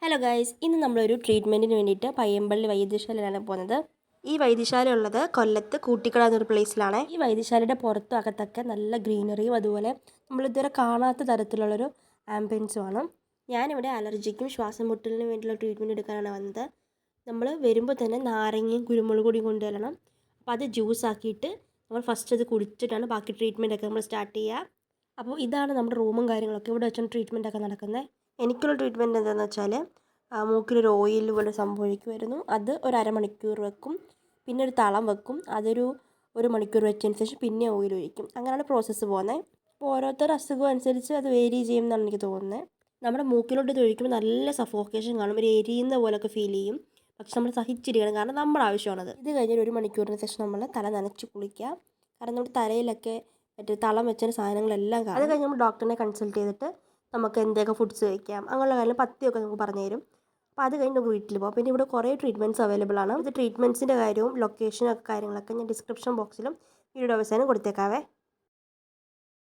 Hello guys, ഇന്ന് നമ്മളൊരു ട്രീറ്റ്മെൻറ്റിന് വേണ്ടിയിട്ട് പയ്യമ്പള്ളി വൈദ്യശാലയിലാണ് പോകുന്നത്. ഈ വൈദ്യശാല ഉള്ളത് കൊല്ലത്ത് കൂട്ടിക്കട എന്നൊരു പ്ലേസിലാണ്. ഈ വൈദ്യശാലയുടെ പുറത്തും അകത്തൊക്കെ നല്ല ഗ്രീനറിയും അതുപോലെ നമ്മളിതുവരെ കാണാത്ത തരത്തിലുള്ളൊരു ആംബിയൻസുമാണ്. ഞാനിവിടെ അലർജിക്കും ശ്വാസം മുട്ടലിനും വേണ്ടിയുള്ള ട്രീറ്റ്മെൻറ്റ് എടുക്കാനാണ് വന്നത്. നമ്മൾ വരുമ്പോൾ തന്നെ നാരങ്ങയും കുരുമുളക് പൊടിയും കൊണ്ടുവരണം. അപ്പോൾ അത് ജ്യൂസ് ആക്കിയിട്ട് നമ്മൾ ഫസ്റ്റ് അത് കുടിച്ചിട്ടാണ് ബാക്കി ട്രീറ്റ്മെൻറ്റൊക്കെ നമ്മൾ സ്റ്റാർട്ട് ചെയ്യുക. അപ്പോൾ ഇതാണ് നമ്മുടെ റൂമും കാര്യങ്ങളൊക്കെ. ഇവിടെ വെച്ചാണ് ട്രീറ്റ്മെൻറ്റൊക്കെ നടക്കുന്നത്. എനിക്കുള്ള ട്രീറ്റ്മെൻറ്റ് എന്താണെന്ന് വെച്ചാൽ മൂക്കിലൊരു ഓയിൽ പോലെ സംഭവിക്കുമായിരുന്നു. അത് ഒരു അരമണിക്കൂർ വെക്കും, പിന്നെ ഒരു തളം വെക്കും, ഒരു മണിക്കൂർ വെച്ചതിന് ശേഷം പിന്നെ ഓയിൽ ഒഴിക്കും. അങ്ങനെയാണ് പ്രോസസ്സ് പോകുന്നത്. അപ്പോൾ ഓരോരുത്തർ അസുഖം അനുസരിച്ച് അത് വേരി ചെയ്യുമെന്നാണ് എനിക്ക് തോന്നുന്നത്. നമ്മുടെ മൂക്കിലോട്ട് ഇത് ഒഴിക്കുമ്പോൾ നല്ല സഫോക്കേഷൻ കാണും, ഒരു എരിയുന്ന പോലൊക്കെ ഫീൽ ചെയ്യും. പക്ഷെ നമ്മൾ സഹിച്ചിരിക്കണം, കാരണം നമ്മുടെ ആവശ്യമാണത്. ഇത് കഴിഞ്ഞൊരു 1 മണിക്കൂറിന് ശേഷം നമ്മൾ തല നനച്ച് കുളിക്കുക. കാരണം നമ്മുടെ തലയിലൊക്കെ മറ്റേ തളം വെച്ച സാധനങ്ങളെല്ലാം കാണും. അത് കഴിഞ്ഞ് നമ്മൾ ഡോക്ടറിനെ കൺസൾട്ട് ചെയ്തിട്ട് നമുക്ക് എന്തൊക്കെ ഫുഡ്സ് കഴിക്കാം, അങ്ങനെയുള്ള കാര്യം പത്തിയൊക്കെ നമുക്ക് പറഞ്ഞു തരും. അപ്പോൾ അത് കഴിഞ്ഞ് നമുക്ക് വീട്ടിൽ പോകാം. പിന്നെ ഇവിടെ കുറേ ട്രീറ്റ്മെൻറ്റ്സ് അവൈലബിൾ ആണ്. ഇത് ട്രീറ്റ്മെൻറ്റ്സിൻ്റെ കാര്യവും ലൊക്കേഷനും ഒക്കെ കാര്യങ്ങളൊക്കെ ഞാൻ ഡിസ്ക്രിപ്ഷൻ ബോക്സിലും വീഡിയോ അവസാനം കൊടുത്തേക്കാവേ.